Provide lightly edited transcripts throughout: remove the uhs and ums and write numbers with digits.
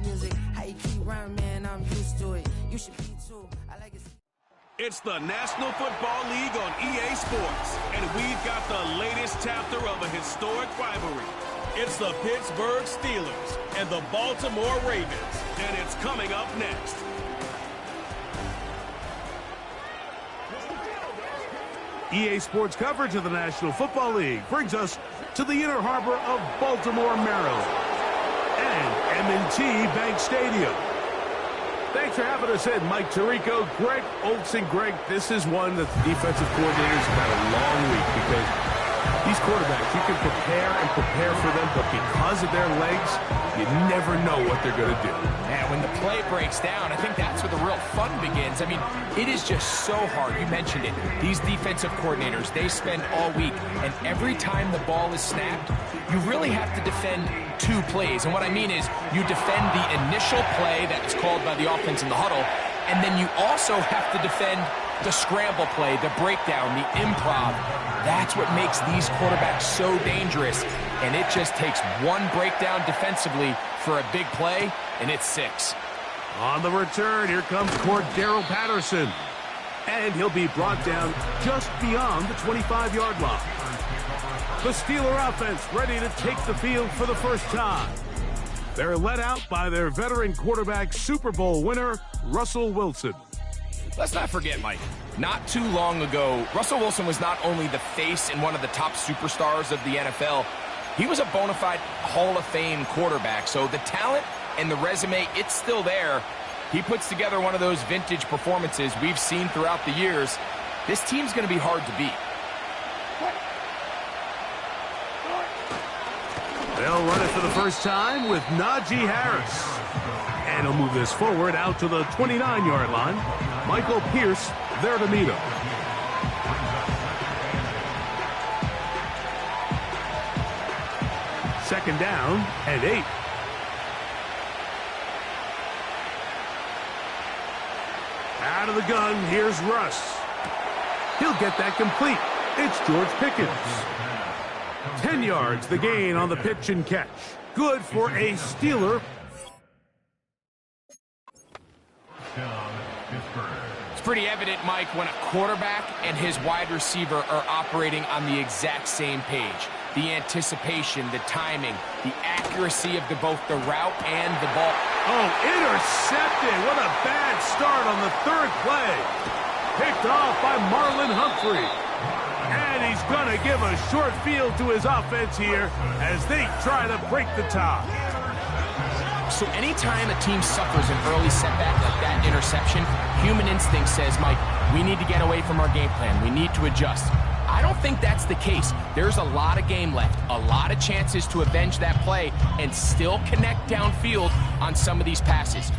music. How you keep running, man, I'm used to it. You should be too. I like it. It's the National Football League on EA Sports, and we've got the latest chapter of a historic rivalry. It's the Pittsburgh Steelers and the Baltimore Ravens, and it's coming up next. EA Sports coverage of the National Football League brings us to the inner harbor of Baltimore, Maryland, and M&T Bank Stadium. Thanks for having us in, Mike Tirico, Greg Olson. Greg, this is one that the defensive coordinators have had a long week because these quarterbacks, you can prepare for them, but because of their legs, you never know what they're going to do. And when the play breaks down, I think that's where the real fun begins. I mean, it is just so hard. You mentioned it. These defensive coordinators, they spend all week, and every time the ball is snapped, you really have to defend two plays. And what I mean is you defend the initial play that's called by the offense in the huddle, and then you also have to defend the scramble play, the breakdown, the improv. That's what makes these quarterbacks so dangerous, and it just takes one breakdown defensively for a big play, and it's 6. On the return, here comes Cordero Patterson, and he'll be brought down just beyond the 25-yard line. The Steeler offense ready to take the field for the first time. They're led out by their veteran quarterback, Super Bowl winner, Russell Wilson. Let's not forget, Mike, not too long ago, Russell Wilson was not only the face and one of the top superstars of the NFL, he was a bona fide Hall of Fame quarterback. So the talent and the resume, it's still there. He puts together one of those vintage performances we've seen throughout the years. This team's going to be hard to beat. They'll run it for the first time with Najee Harris. And he'll move this forward out to the 29-yard line. Michael Pierce there to meet him. Second down and 8. Out of the gun, here's Russ. He'll get that complete. It's George Pickens. 10 yards, the gain on the pitch and catch. Good for a Steeler. It's pretty evident, Mike, when a quarterback and his wide receiver are operating on the exact same page. The anticipation, the timing, the accuracy of both the route and the ball. Oh, intercepted. What a bad start on the third play. Picked off by Marlon Humphrey. And he's going to give a short field to his offense here as they try to break the tie. So anytime a team suffers an early setback like that interception, human instinct says, Mike, we need to get away from our game plan. We need to adjust. I don't think that's the case. There's a lot of game left, a lot of chances to avenge that play and still connect downfield on some of these passes.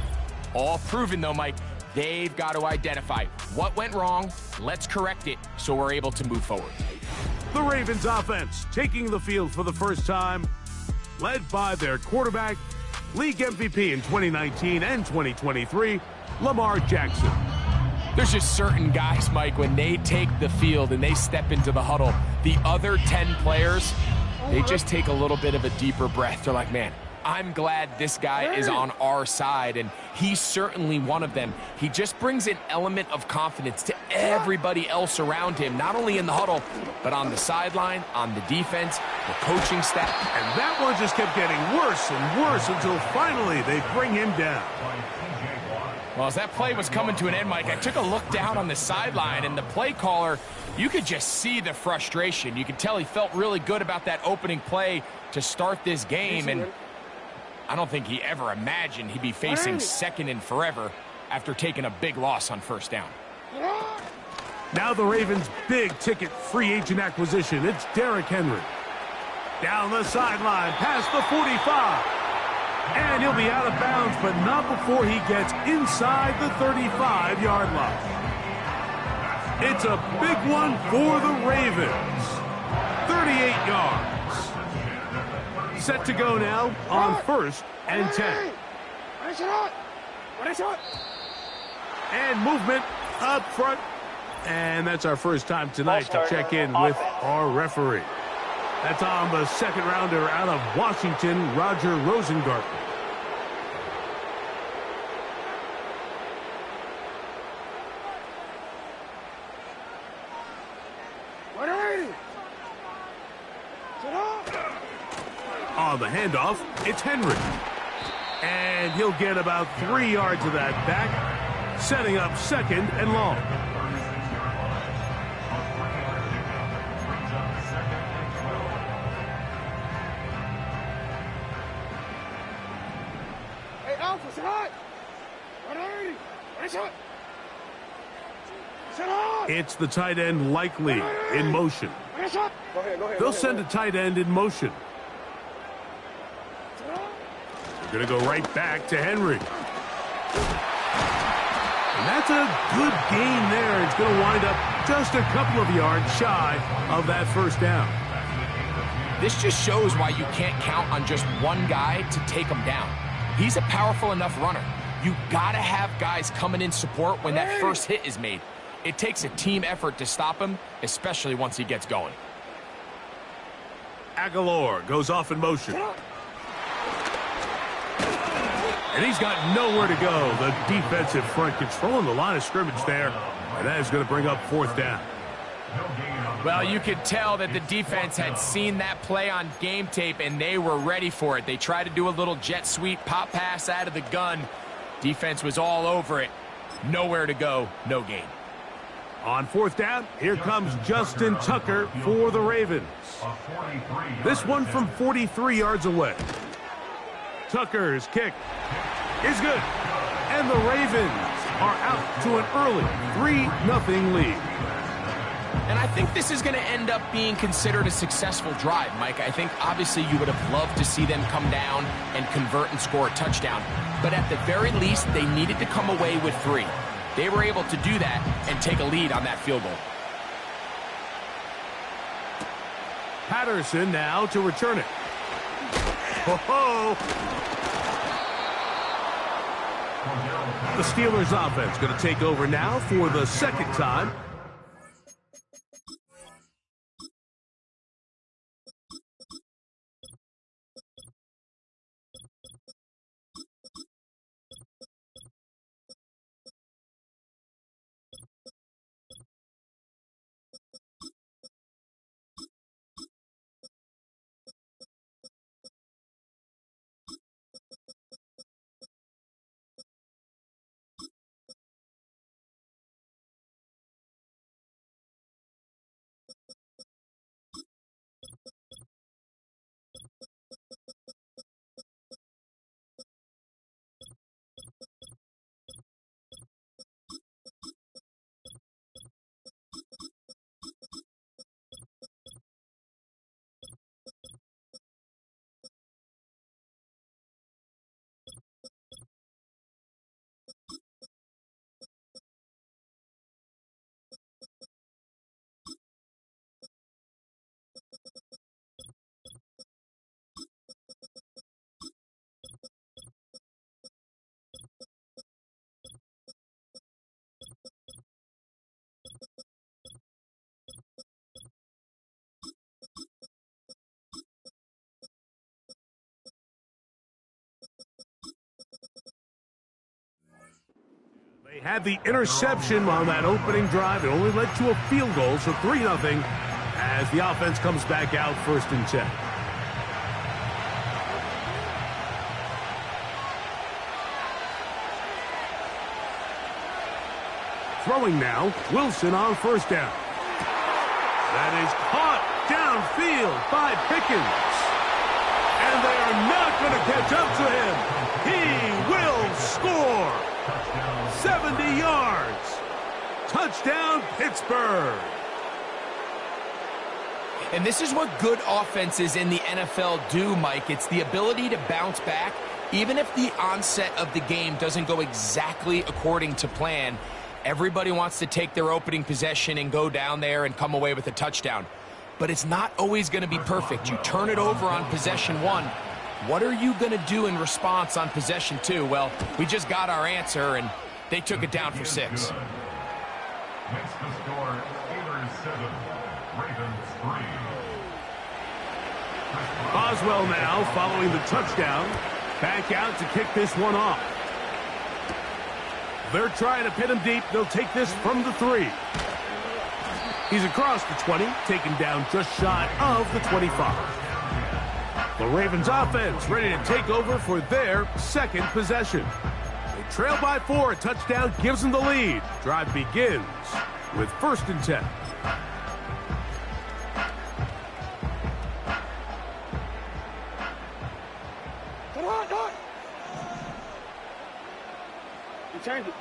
All proven, though, Mike, they've got to identify what went wrong, let's correct it so we're able to move forward. The Ravens offense taking the field for the first time, led by their quarterback, league MVP in 2019 and 2023, Lamar Jackson. There's just certain guys, Mike, when they take the field and they step into the huddle, the other 10 players, they just take a little bit of a deeper breath. They're like, man, I'm glad this guy is on our side, and he's certainly one of them. He just brings an element of confidence to everybody else around him, not only in the huddle, but on the sideline, on the defense, the coaching staff. And that one just kept getting worse and worse until finally they bring him down. Well, as that play was coming to an end, Mike, I took a look down on the sideline, and the play caller, you could just see the frustration. You could tell he felt really good about that opening play to start this game, and I don't think he ever imagined he'd be facing second and forever after taking a big loss on first down. Now the Ravens' big-ticket free agent acquisition. It's Derrick Henry. Down the sideline, past the 45. And he'll be out of bounds, but not before he gets inside the 35-yard line. It's a big one for the Ravens. 38 yards. Set to go now on 1st and 10. And movement up front. And that's our first time tonight to check in with our referee. That's on the second rounder out of Washington, Roger Rosengarten. On the handoff, it's Henry. And he'll get about 3 yards of that back, setting up 2nd and long. Hey, Alpha, sit hot! 180! Nice hot! Sit hot! It's the tight end Likely in motion. Nice hot! Go ahead, go ahead. They'll send a tight end in motion. They're going to go right back to Henry. And that's a good gain there. It's going to wind up just a couple of yards shy of that first down. This just shows why you can't count on just one guy to take him down. He's a powerful enough runner. You got to have guys coming in support when that first hit is made. It takes a team effort to stop him, especially once he gets going. Aguilar goes off in motion. And he's got nowhere to go. The defensive front controlling the line of scrimmage there. And that is going to bring up 4th down. Well, you could tell that the defense had seen that play on game tape, and they were ready for it. They tried to do a little jet sweep pop pass out of the gun. Defense was all over it. Nowhere to go, no gain. On 4th down, here comes Justin Tucker for the Ravens. This one from 43 yards away. Tucker's kick is good. And the Ravens are out to an early 3-0 lead. And I think this is going to end up being considered a successful drive, Mike. I think obviously you would have loved to see them come down and convert and score a touchdown. But at the very least, they needed to come away with 3. They were able to do that and take a lead on that field goal. Patterson now to return it. Ho-ho! The Steelers offense going to take over now for the 2nd time. They had the interception on that opening drive. It only led to a field goal, so 3-0 as the offense comes back out 1st and 10. Throwing now, Wilson on 1st down. That is caught downfield by Pickens. And they are not going to catch up to him. He will score. 70 yards. Touchdown, Pittsburgh. And this is what good offenses in the NFL do, Mike. It's the ability to bounce back, even if the onset of the game doesn't go exactly according to plan. Everybody wants to take their opening possession and go down there and come away with a touchdown. But it's not always going to be perfect. You turn it over on possession 1. What are you going to do in response on possession 2? Well, we just got our answer, and they took it down for 6. Next to score, Steelers 7, Ravens 3. Boswell now following the touchdown. Back out to kick this one off. They're trying to pin him deep. They'll take this from the 3. He's across the 20, taken down just shy of the 25. The Ravens offense ready to take over for their second possession. They trail by 4. A touchdown gives them the lead. Drive begins with 1st and 10. Come on, come on. You turned it.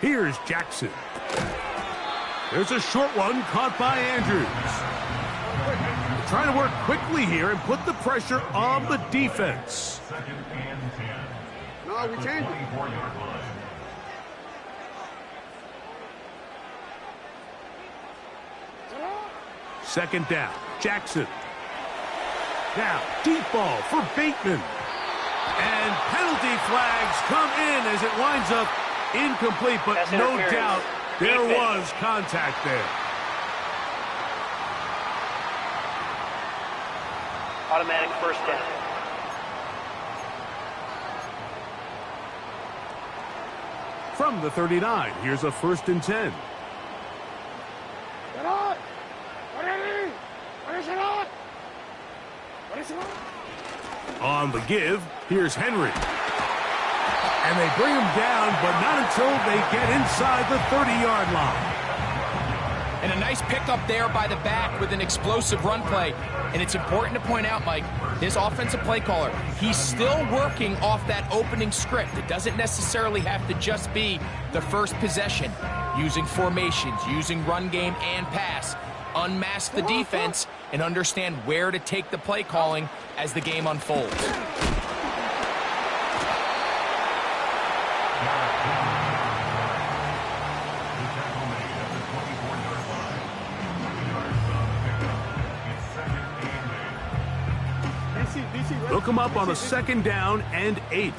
Here's Jackson. There's a short one caught by Andrews. Trying to work quickly here and put the pressure on the defense. 2nd and 10. No, we changed it. 24-yard line. Second down, Jackson. Now, deep ball for Bateman. And penalty flags come in as it winds up incomplete, but That's no interference. doubt there Defense. was contact there. Automatic 1st down. From the 39, here's a 1st and 10. Get on. Ready. Finish it on. Finish it on. On the give, here's Henry. And they bring him down, but not until they get inside the 30-yard line. And a nice pickup there by the back with an explosive run play. And it's important to point out, Mike, this offensive play caller, he's still working off that opening script. It doesn't necessarily have to just be the first possession. Using formations, using run game and pass. Unmask the defense and understand where to take the play calling as the game unfolds. They'll come up on a 2nd down and 8.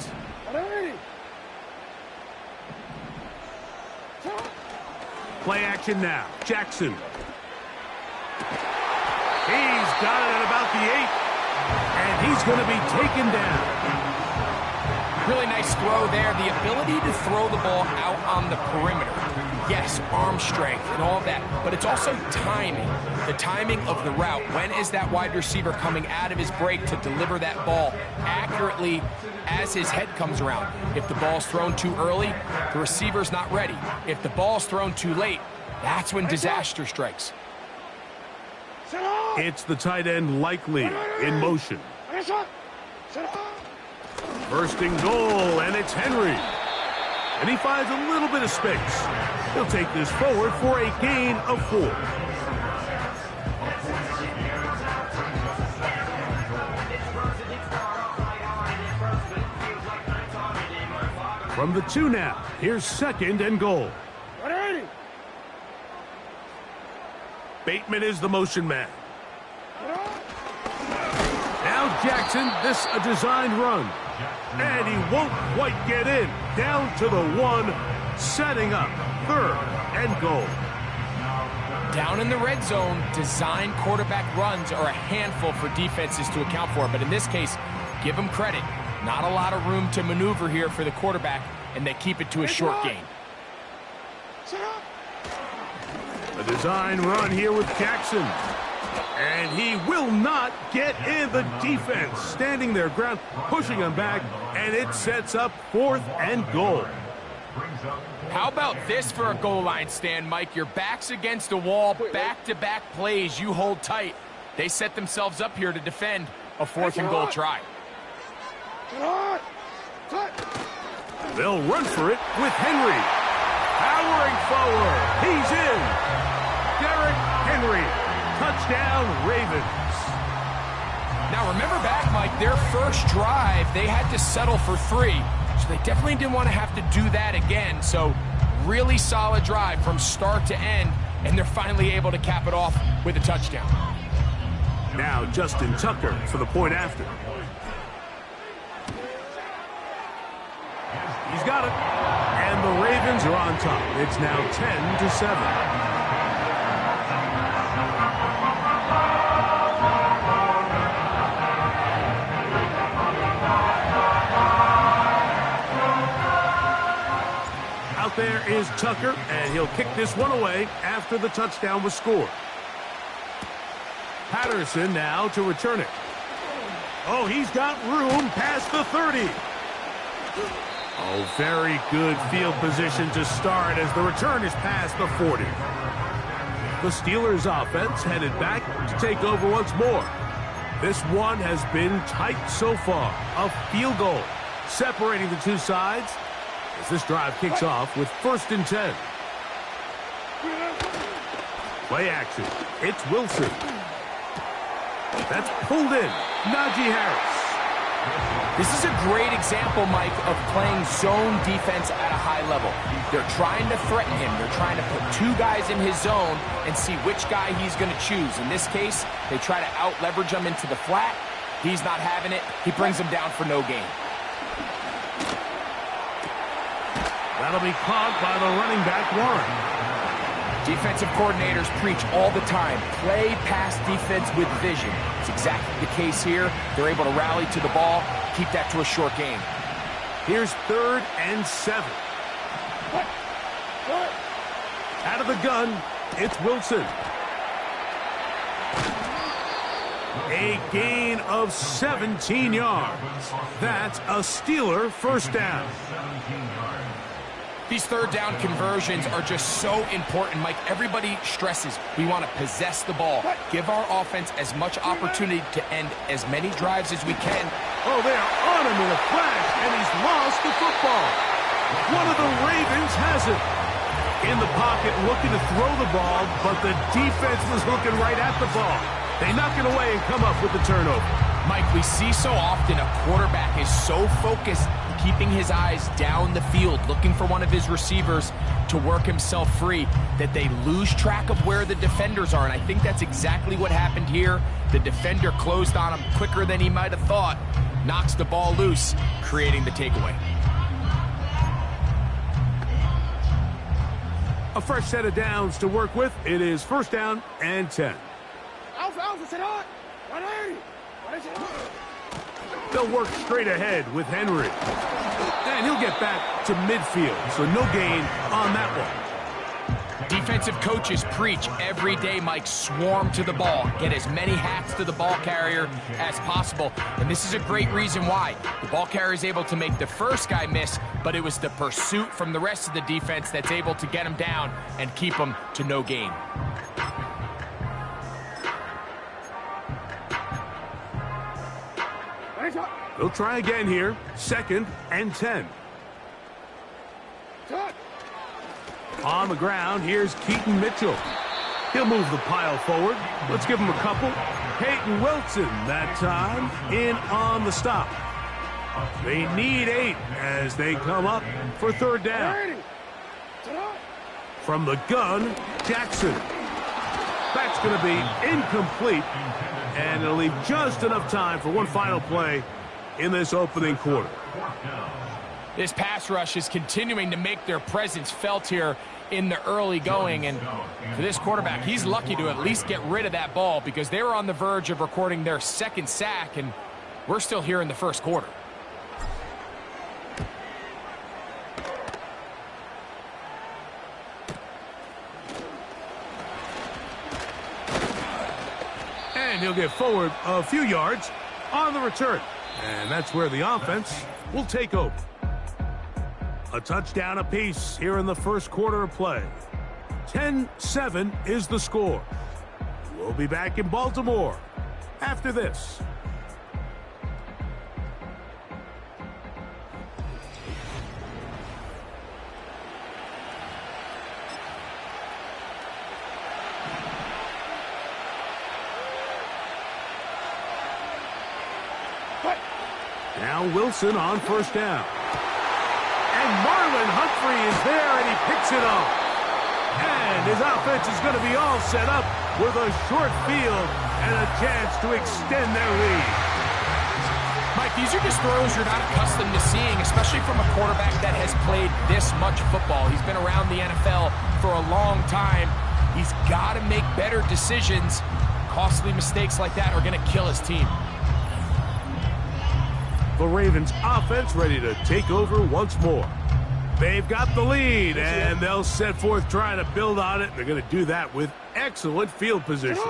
Ready. Play action now. Jackson. He's got it at about the 8. And he's going to be taken down. Really nice throw there. The ability to throw the ball out on the perimeter. Yes, arm strength and all of that, but it's also timing. The timing of the route. When is that wide receiver coming out of his break to deliver that ball accurately as his head comes around? If the ball's thrown too early, the receiver's not ready. If the ball's thrown too late, that's when disaster strikes. It's the tight end Likely in motion. Finish it. Sit up. 1st and goal, and it's Henry. And he finds a little bit of space. He'll take this forward for a gain of 4. From the 2 now, here's 2nd and goal. Ready. Bateman is the motion man. Now Jackson, this a designed run. And he won't quite get in. Down to the 1, setting up 3rd and goal. Down in the red zone, design quarterback runs are a handful for defenses to account for. But in this case, give them credit. Not a lot of room to maneuver here for the quarterback, and they keep it to a short gain. A design run here with Jackson. And he will not get in. The defense standing their ground, pushing him back, and it sets up 4th and goal. How about this for a goal line stand, Mike? Your back's against the wall, back-to-back plays, you hold tight. They set themselves up here to defend a 4th and goal try. They'll run for it with Henry. Powering forward. He's in. Derrick Henry. Touchdown, Ravens. Now, remember back, Mike, their first drive, they had to settle for 3. So they definitely didn't want to have to do that again. So really solid drive from start to end, and they're finally able to cap it off with a touchdown. Now Justin Tucker for the point after. He's got it. And the Ravens are on top. It's now 10-7. Out there is Tucker, and he'll kick this one away after the touchdown was scored. Patterson now to return it. Oh, he's got room past the 30. Oh, very good field position to start as the return is past the 40. The Steelers offense headed back to take over once more. This one has been tight so far. A field goal separating the two sides as this drive kicks off with 1st and 10. Play action. It's Wilson. That's pulled in. Najee Harris. This is a great example, Mike, of playing zone defense at a high level. They're trying to threaten him. They're trying to put 2 guys in his zone and see which guy he's going to choose. In this case, they try to out-leverage him into the flat. He's not having it. He brings him down for no gain. That'll be caught by the running back, Warren. Defensive coordinators preach all the time, play pass defense with vision. It's exactly the case here. They're able to rally to the ball, keep that to a short game. Here's 3rd and 7. Out of the gun, it's Wilson. A gain of 17 yards. That's a Steeler 1st down. These 3rd down conversions are just so important, Mike. Everybody stresses we want to possess the ball, give our offense as much opportunity to end as many drives as we can. Oh, they are on him in a flash, and he's lost the football. One of the Ravens has it. In the pocket, looking to throw the ball, but the defense was looking right at the ball. They knock it away and come up with the turnover. Mike, we see so often a quarterback is so focused, keeping his eyes down the field, looking for one of his receivers to work himself free, that they lose track of where the defenders are. And I think that's exactly what happened here. The defender closed on him quicker than he might have thought, knocks the ball loose, creating the takeaway. A fresh set of downs to work with. It is 1st down and 10. They'll work straight ahead with Henry. And he'll get back to midfield, so no gain on that one. Defensive coaches preach every day, Mike, swarm to the ball. Get as many hats to the ball carrier as possible. And this is a great reason why. The ball carrier is able to make the first guy miss, but it was the pursuit from the rest of the defense that's able to get him down and keep him to no gain. They'll try again here. 2nd and 10. On the ground, here's Keaton Mitchell. He'll move the pile forward. Let's give him a couple. Peyton Wilson that time in on the stop. They need 8 as they come up for 3rd down. From the gun, Jackson. That's going to be incomplete, and it'll leave just enough time for one final play in this opening quarter. This pass rush is continuing to make their presence felt here in the early going, and for this quarterback, he's lucky to at least get rid of that ball because they were on the verge of recording their 2nd sack, and we're still here in the 1st quarter. And he'll get forward a few yards on the return. And that's where the offense will take over. A touchdown apiece here in the 1st quarter of play. 10-7 is the score. We'll be back in Baltimore after this. Now Wilson on 1st down. And Marlon Humphrey is there, and he picks it up. And his offense is going to be all set up with a short field and a chance to extend their lead. Mike, these are just throws you're not accustomed to seeing, especially from a quarterback that has played this much football. He's been around the NFL for a long time. He's got to make better decisions. Costly mistakes like that are going to kill his team. The Ravens offense ready to take over once more. They've got the lead, and they'll set forth trying to build on it. They're going to do that with excellent field position.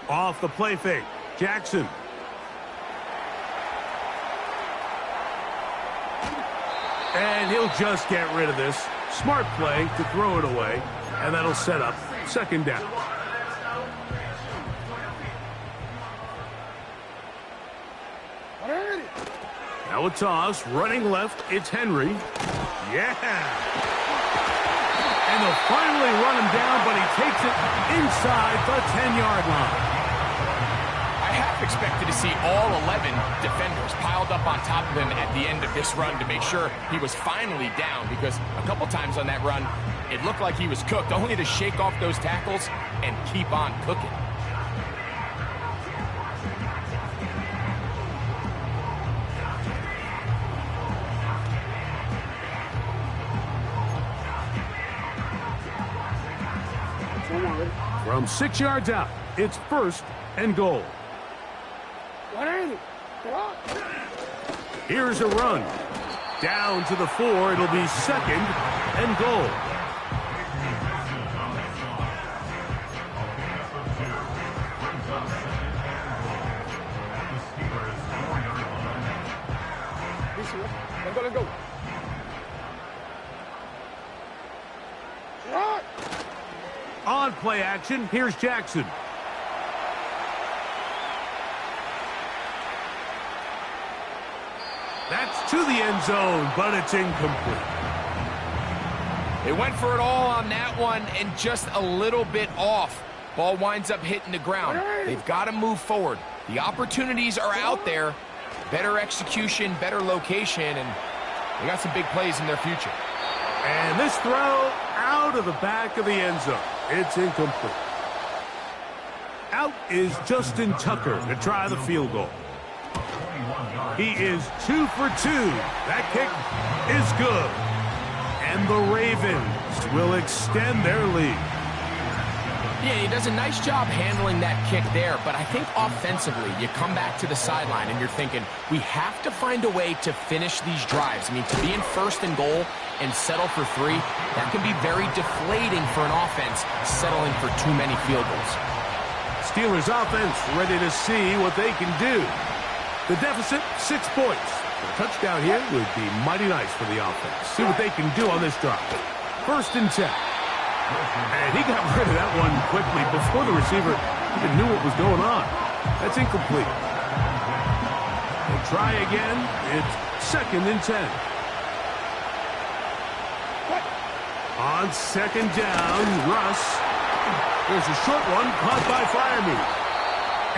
Off the play fake, Jackson. And he'll just get rid of this. Smart play to throw it away, and that'll set up second down. Now a toss, running left, it's Henry. Yeah! And they'll finally run him down, but he takes it inside the 10-yard line. I half expected to see all 11 defenders piled up on top of him at the end of this run to make sure he was finally down, because a couple times on that run, it looked like he was cooked, only to shake off those tackles and keep on cooking. From 6 yards out, it's first and goal. Here's a run. Down to the 4, it'll be second and goal. Let's go. On play action, here's Jackson. That's to the end zone, but it's incomplete. They went for it all on that one and just a little bit off. Ball winds up hitting the ground. They've got to move forward. The opportunities are out there. Better execution, better location, and they got some big plays in their future. And this throw out of the back of the end zone. It's incomplete. Out is Justin Tucker to try the field goal. He is 2 for 2. That kick is good. And the Ravens will extend their lead. Yeah, he does a nice job handling that kick there, but I think offensively, you come back to the sideline and you're thinking, we have to find a way to finish these drives. I mean, to be in first and goal and settle for 3, that can be very deflating for an offense settling for too many field goals. Steelers offense ready to see what they can do. The deficit, 6 points. A touchdown here would be mighty nice for the offense. See what they can do on this drive. First and 10. And he got rid of that one quickly before the receiver even knew what was going on. That's incomplete. They'll try again. It's second and 10. On second down, Russ. There's a short one caught by Freiermuth.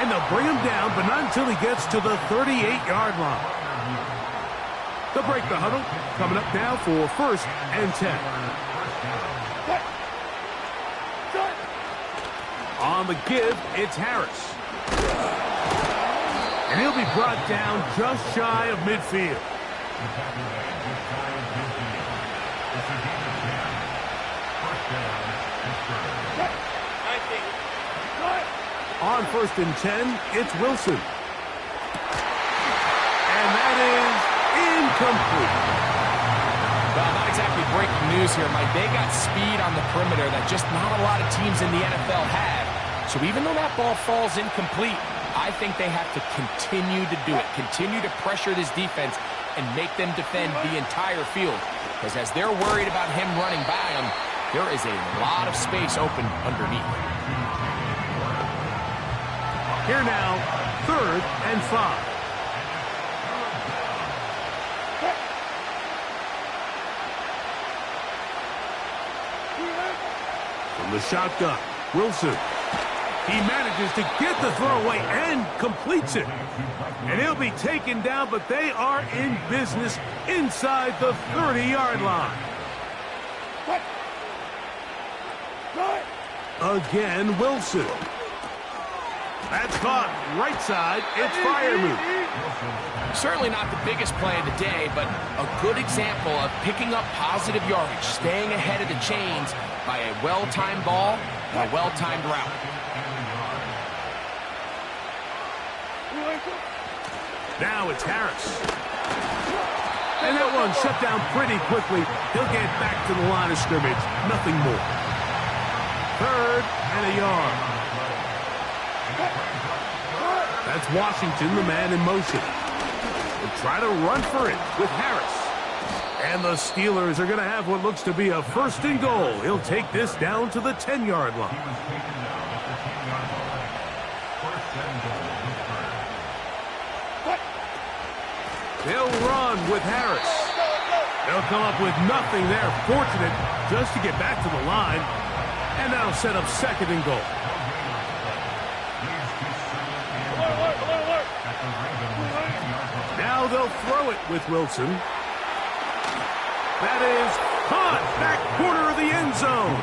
And they'll bring him down, but not until he gets to the 38-yard line. They'll break the huddle. Coming up now for first and 10. On the give, it's Harris. And he'll be brought down just shy of midfield. On first and 10, it's Wilson. And that is incomplete. Well, not exactly breaking news here, Mike. They got speed on the perimeter that just not a lot of teams in the NFL have. So even though that ball falls incomplete, I think they have to continue to do it. Continue to pressure this defense and make them defend the entire field. Because as they're worried about him running by them, there is a lot of space open underneath. Here now, third and 5. From the shotgun, Wilson. He manages to get the throw away and completes it. And he'll be taken down, but they are in business inside the 30-yard line. Again, Wilson. That's caught. Right side, it's Freiermuth. Certainly not the biggest play of the day, but a good example of picking up positive yardage, staying ahead of the chains by a well-timed ball and a well-timed route. Now it's Harris. And that one shut down pretty quickly. He'll get back to the line of scrimmage. Nothing more. 3rd and a yard. That's Washington, the man in motion. They'll try to run for it with Harris. And the Steelers are going to have what looks to be a 1st and goal. He'll take this down to the 10-yard line. They'll run with Harris. They'll come up with nothing there. Fortunate just to get back to the line. And that'll set up 2nd and goal. Now they'll throw it with Wilson. That is caught back corner of the end zone.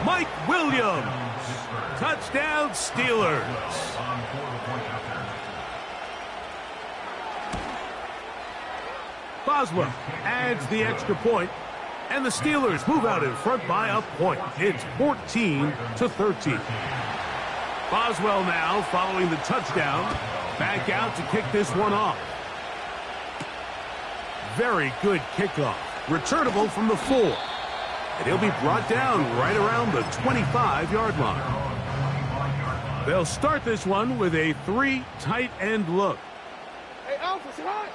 Mike Williams. Touchdown, Steelers. Boswell adds the extra point, and the Steelers move out in front by a point. It's 14-13. Boswell now following the touchdown. Back out to kick this one off. Very good kickoff. Returnable from the 4. And he'll be brought down right around the 25-yard line. They'll start this one with a 3 tight end look. Hey, Alpha, say hi.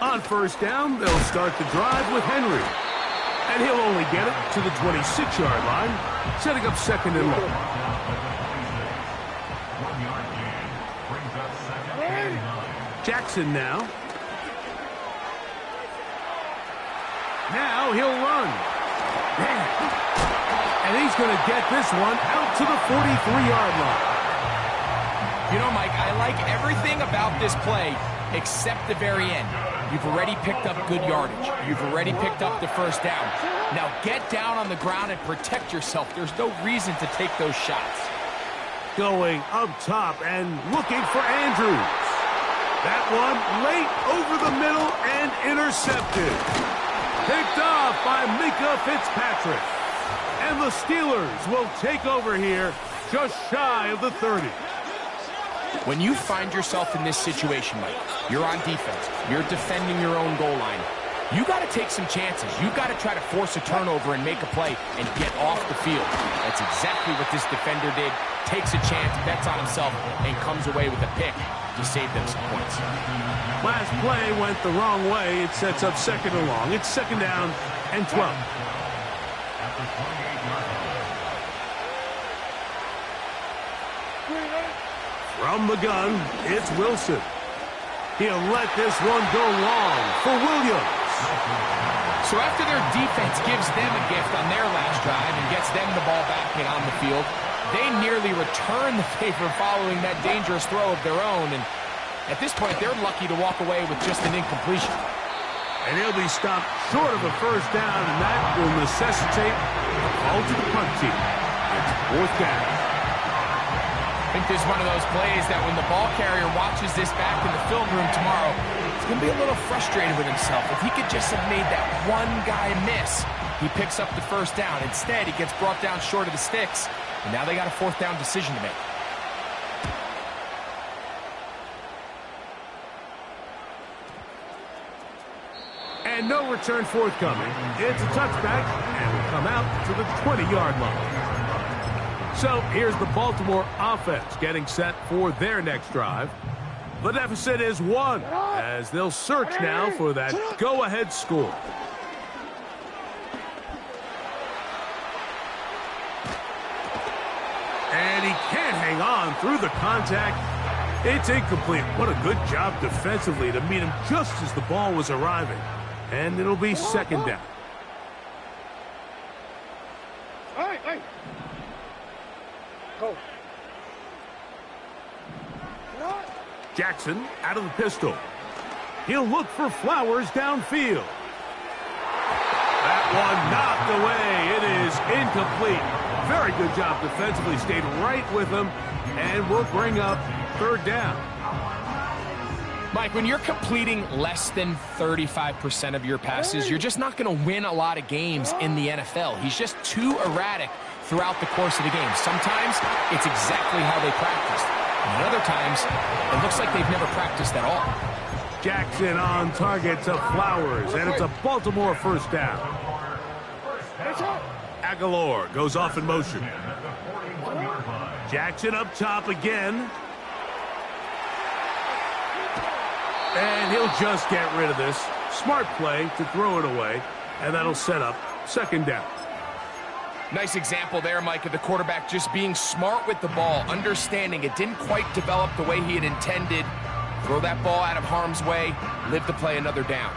On 1st down, they'll start the drive with Henry. And he'll only get it to the 26-yard line, setting up 2nd and long. Jackson now. Now he'll run. And he's going to get this one out to the 43-yard line. You know, Mike, I like everything about this play except the very end. You've already picked up good yardage. You've already picked up the 1st down. Now get down on the ground and protect yourself. There's no reason to take those shots. Going up top and looking for Andrews. That one late over the middle and intercepted. Picked off by Mika Fitzpatrick. And the Steelers will take over here just shy of the 30. When you find yourself in this situation, Mike, you're on defense, you're defending your own goal line, you got to take some chances. You got to try to force a turnover and make a play and get off the field. That's exactly what this defender did. Takes a chance, bets on himself, and comes away with a pick to save them some points. Last play went the wrong way. It sets up 2nd and long. It's 2nd down and 12. From the gun, it's Wilson. He'll let this one go long for Williams. So after their defense gives them a gift on their last drive and gets them the ball back and on the field, they nearly return the favor following that dangerous throw of their own. And at this point, they're lucky to walk away with just an incompletion. And he'll be stopped short of a 1st down, and that will necessitate a call to the punt team. It's 4th down. I think this is one of those plays that when the ball carrier watches this back in the film room tomorrow, he's going to be a little frustrated with himself. If he could just have made that one guy miss, he picks up the 1st down. Instead, he gets brought down short of the sticks, and now they got a 4th down decision to make. And no return forthcoming. It's a touchback, and will come out to the 20-yard line. So here's the Baltimore offense getting set for their next drive. The deficit is 1 as they'll search now for that go-ahead score. And he can't hang on through the contact. It's incomplete. What a good job defensively to meet him just as the ball was arriving. And it'll be 2nd down. Hey. Go. Jackson out of the pistol. He'll look for Flowers downfield. That one knocked away. It is incomplete. Very good job defensively. Stayed right with him and will bring up 3rd down. Mike, when you're completing less than 35% of your passes, you're just not going to win a lot of games in the NFL. He's just too erratic throughout the course of the game. Sometimes it's exactly how they practiced. And other times, it looks like they've never practiced at all. Jackson on target to Flowers, and it's a Baltimore first down. Aguilar goes off in motion. Jackson up top again. And he'll just get rid of this. Smart play to throw it away, and that'll set up second down. Nice example there, Mike, of the quarterback just being smart with the ball, understanding it didn't quite develop the way he had intended. Throw that ball out of harm's way, live to play another down.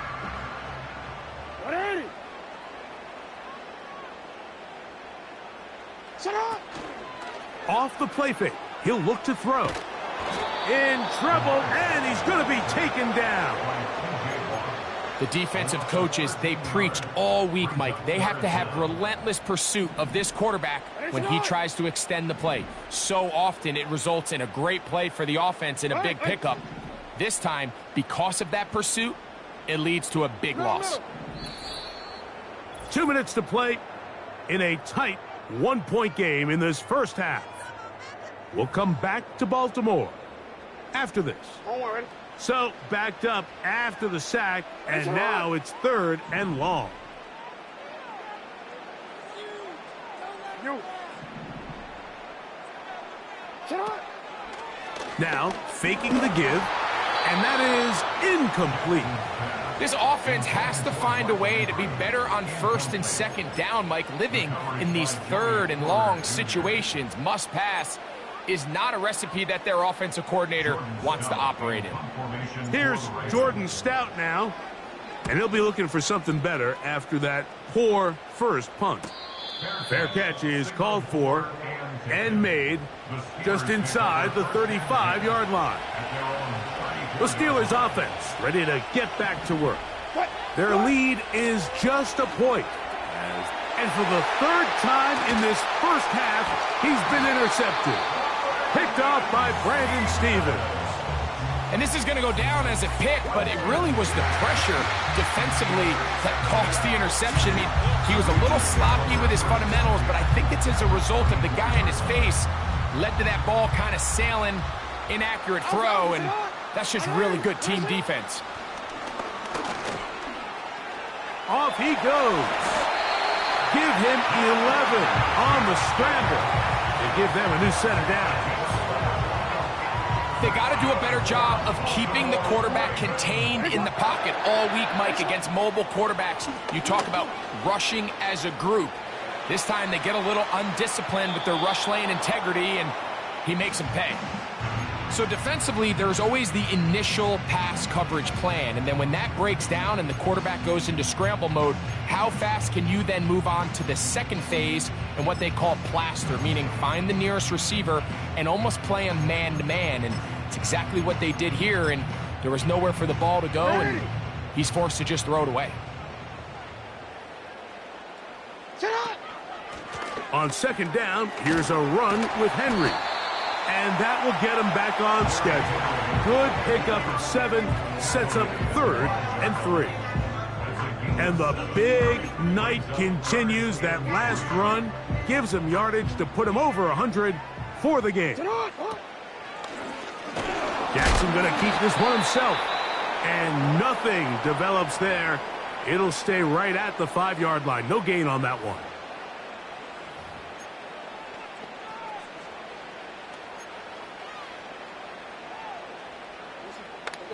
Off the play fake, he'll look to throw. In trouble, and he's going to be taken down. The defensive coaches, they preached all week, Mike. They have to have relentless pursuit of this quarterback when he tries to extend the play. So often it results in a great play for the offense and a big pickup. This time, because of that pursuit, it leads to a big loss. 2 minutes to play in a tight one-point game in this first half. We'll come back to Baltimore after this. So, backed up after the sack, and now it's 3rd and long. Now, faking the give, and that is incomplete. This offense has to find a way to be better on 1st and 2nd down, Mike. Living in these 3rd and long situations, must pass, is not a recipe that their offensive coordinator wants to operate in. Here's Jordan Stout now, and he'll be looking for something better after that poor first punt. Fair catch is called for and made just inside the 35-yard line. The Steelers offense ready to get back to work. Their lead is just a point. And for the 3rd time in this first half, he's been intercepted. Picked off by Brandon Stevens. And this is going to go down as a pick, but it really was the pressure defensively that caused the interception. I mean, he was a little sloppy with his fundamentals, but I think it's as a result of the guy in his face led to that ball kind of sailing, inaccurate throw, and that's just really good team defense. Off he goes. Give him 11 on the scramble. They give them a new set of downs. They got to do a better job of keeping the quarterback contained in the pocket all week, Mike, against mobile quarterbacks. You talk about rushing as a group. This time they get a little undisciplined with their rush lane integrity, and he makes them pay. So defensively, there's always the initial pass coverage plan, and then when that breaks down and the quarterback goes into scramble mode, how fast can you then move on to the second phase and what they call plaster, meaning find the nearest receiver and almost play him man-to-man, and it's exactly what they did here, and there was nowhere for the ball to go, and he's forced to just throw it away. On 2nd down, here's a run with Henry. And that will get him back on schedule. Good pickup of 7, sets up 3rd and 3. And the big night continues. That last run gives him yardage to put him over 100 for the game. Jackson going to keep this one himself. And nothing develops there. It'll stay right at the 5-yard line. No gain on that one.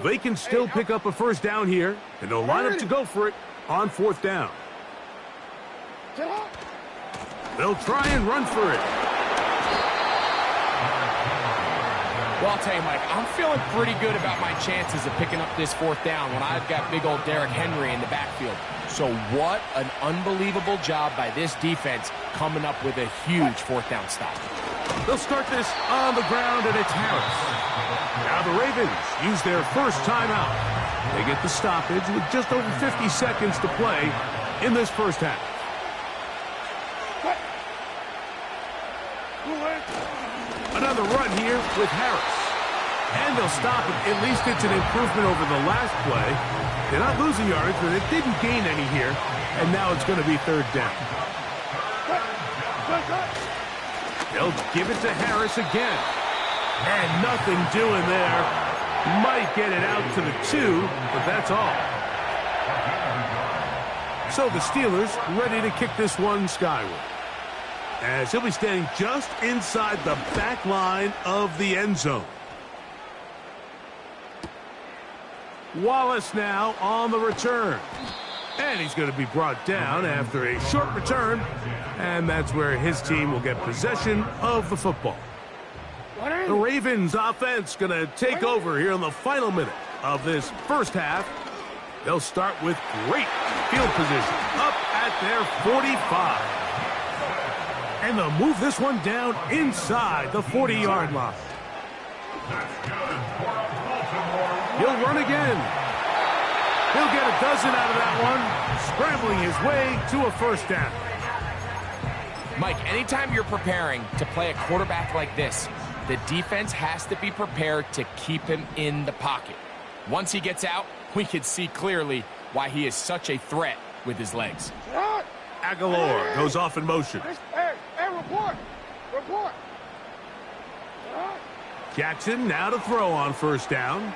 They can still pick up a first down here, and they'll line up to go for it on 4th down. They'll try and run for it. Well, I'll tell you, Mike, I'm feeling pretty good about my chances of picking up this 4th down when I've got big old Derrick Henry in the backfield. So what an unbelievable job by this defense coming up with a huge 4th down stop. They'll start this on the ground, and it's Harris. Now the Ravens use their first timeout. They get the stoppage with just over 50 seconds to play in this first half. Another run here with Harris. And they'll stop it. At least it's an improvement over the last play. They're not losing yardage, but it didn't gain any here. And now it's going to be 3rd down. They'll give it to Harris again. And nothing doing there. Might get it out to the 2, but that's all. So the Steelers ready to kick this one skyward, as he'll be standing just inside the back line of the end zone. Wallace now on the return. And he's going to be brought down after a short return. And that's where his team will get possession of the football. The Ravens offense going to take over here in the final minute of this first half. They'll start with great field position up at their 45. And they'll move this one down inside the 40-yard line. He'll run again. He'll get a dozen out of that one, scrambling his way to a first down. Mike, anytime you're preparing to play a quarterback like this, the defense has to be prepared to keep him in the pocket. Once he gets out, we can see clearly why he is such a threat with his legs. Aguilar goes off in motion. Hey, report! Report! Jackson now to throw on first down.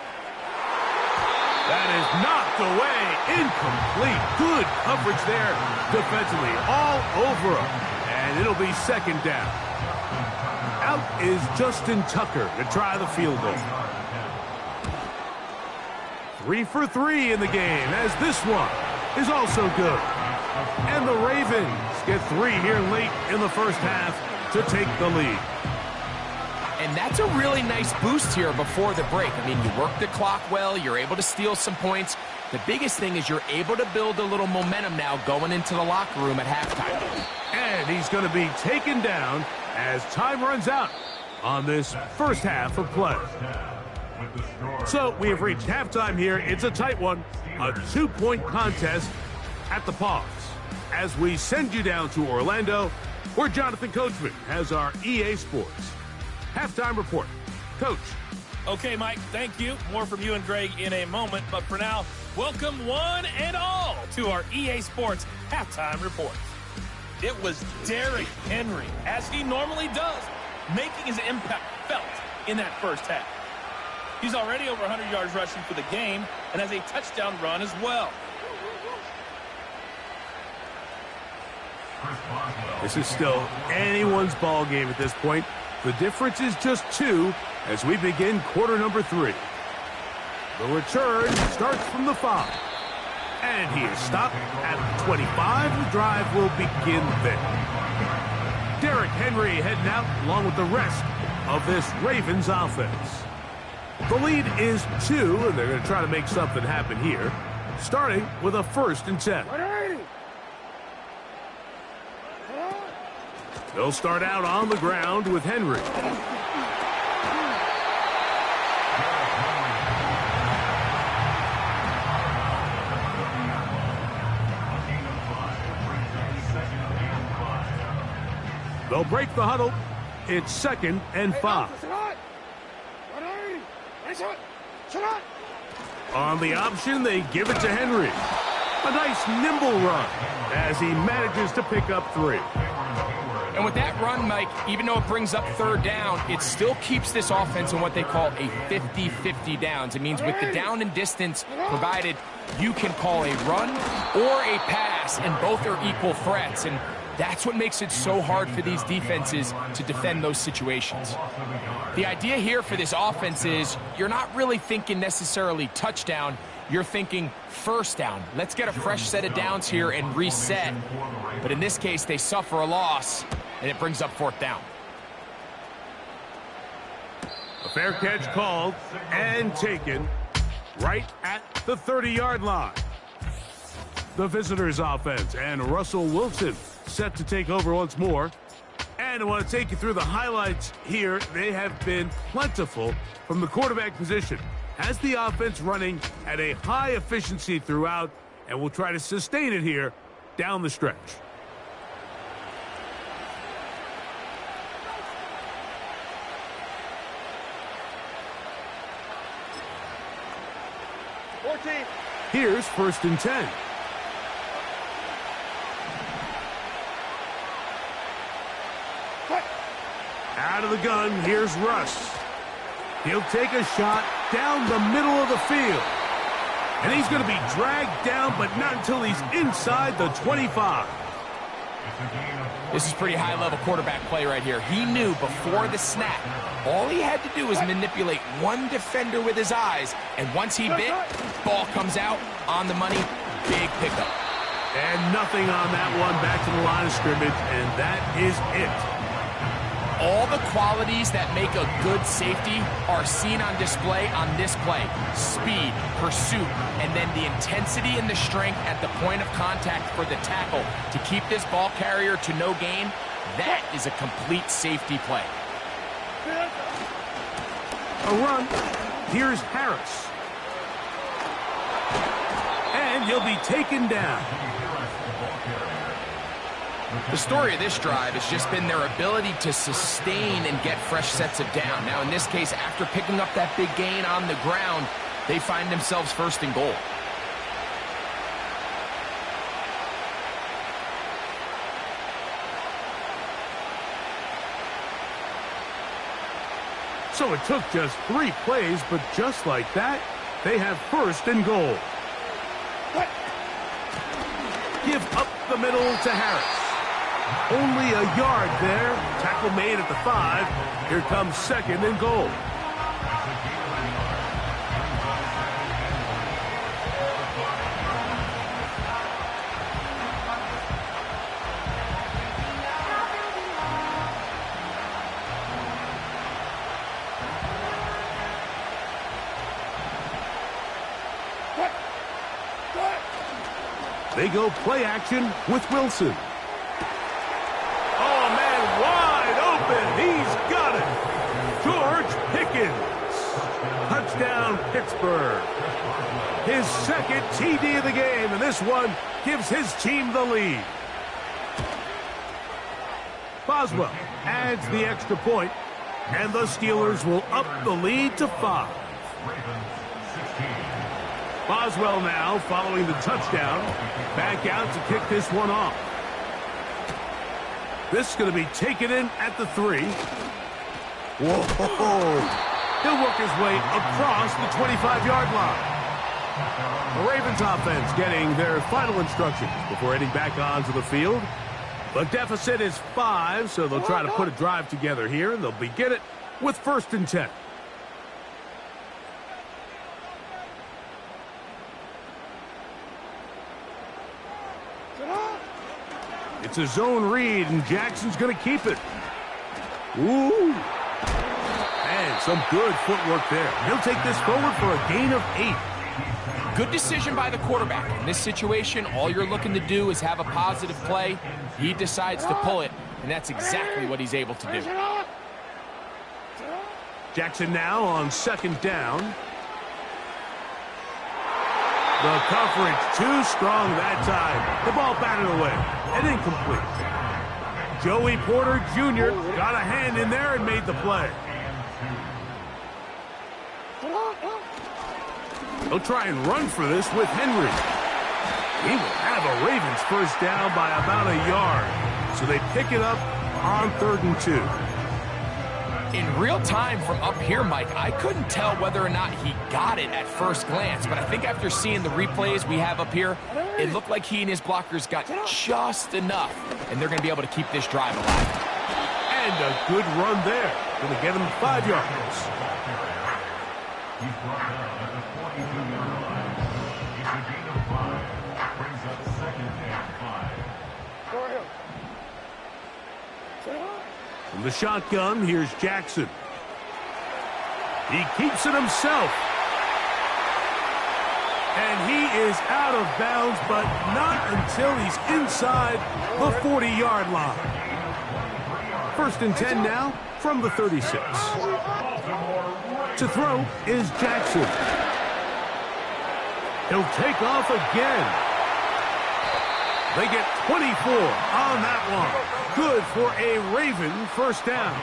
That is knocked away. Incomplete. Good coverage there defensively. All over him. And it'll be second down. Out is Justin Tucker to try the field goal. 3 for 3 in the game, as this one is also good. And the Ravens get 3 here late in the first half to take the lead. And that's a really nice boost here before the break. I mean, you work the clock well, you're able to steal some points. The biggest thing is you're able to build a little momentum now going into the locker room at halftime. And he's going to be taken down as time runs out on this first half of play. So we have reached halftime here. It's a tight one, a 2-point contest at the pause. As we send you down to Orlando, where Jonathan Coachman has our EA Sports halftime report. Coach. Okay, Mike, thank you. More from you and Greg in a moment. But for now, welcome one and all to our EA Sports halftime report. It was Derrick Henry, as he normally does, making his impact felt in that first half. He's already over 100 yards rushing for the game and has a touchdown run as well. This is still anyone's ball game at this point. The difference is just 2 as we begin quarter number 3. The return starts from the 5. And he is stopped at the 25. The drive will begin there. Derrick Henry heading out along with the rest of this Ravens offense. The lead is 2, and they're going to try to make something happen here, starting with a 1st and 10. They'll start out on the ground with Henry. They'll break the huddle. It's 2nd and 5. On the option, they give it to Henry. A nice nimble run as he manages to pick up 3. And with that run, Mike, even though it brings up 3rd down, it still keeps this offense in what they call a 50-50 downs. It means with the down and distance provided, you can call a run or a pass, and both are equal threats. And that's what makes it so hard for these defenses to defend those situations. The idea here for this offense is you're not really thinking necessarily touchdown. You're thinking first down. Let's get a fresh set of downs here and reset. But in this case, they suffer a loss, and it brings up 4th down. A fair catch called and taken right at the 30-yard line. The visitors' offense and Russell Wilson set to take over once more. And I want to take you through the highlights here. They have been plentiful from the quarterback position. Has the offense running at a high efficiency throughout, and we'll try to sustain it here down the stretch. Here's 1st and 10. Out of the gun, here's Russ. He'll take a shot down the middle of the field. And he's going to be dragged down, but not until he's inside the 25. This is pretty high-level quarterback play right here. He knew before the snap, all he had to do was manipulate one defender with his eyes, and once he bit, ball comes out, on the money, big pickup. And nothing on that one, back to the line of scrimmage, and that is it. All the qualities that make a good safety are seen on display on this play. Speed, pursuit, and then the intensity and the strength at the point of contact for the tackle to keep this ball carrier to no gain. That is a complete safety play. A run. Here's Harris. And he'll be taken down. The story of this drive has just been their ability to sustain and get fresh sets of down. Now, in this case, after picking up that big gain on the ground, they find themselves first and goal. So it took just 3 plays, but just like that, they have first and goal. Give up the middle to Harris. Only a yard there. Tackle made at the 5. Here comes second and goal. They go play action with Wilson. Oh, man, wide open. He's got it. George Pickens. Touchdown, Pittsburgh. His second TD of the game, and this one gives his team the lead. Boswell adds the extra point, and the Steelers will up the lead to 5. Boswell now, following the touchdown, back out to kick this one off. This is going to be taken in at the 3. Whoa! He'll work his way across the 25-yard line. The Ravens offense getting their final instructions before heading back onto the field. The deficit is 5, so they'll try to put a drive together here, and they'll begin it with first and 10. It's a zone read, and Jackson's going to keep it. Ooh. And some good footwork there. He'll take this forward for a gain of 8. Good decision by the quarterback. In this situation, all you're looking to do is have a positive play. He decides to pull it, and that's exactly what he's able to do. Jackson now on second down. The coverage too strong that time. The ball batted away and incomplete. Joey Porter Jr. got a hand in there and made the play. They'll try and run for this with Henry. He will have a Ravens first down by about a yard. So they pick it up on 3rd and 2. In real time from up here, Mike, I couldn't tell whether or not he got it at first glance, but I think after seeing the replays we have up here, it looked like he and his blockers got just enough, and they're going to be able to keep this drive alive. And a good run there. Going to get him 5 yards. He's brought down at the 42-yard line. It's a gain of 5. Brings up second and 5. From the shotgun, here's Jackson. He keeps it himself. And he is out of bounds, but not until he's inside the 40-yard line. First and 10 now from the 36. To throw is Jackson. He'll take off again. They get 24 on that one. Good for a Raven first down.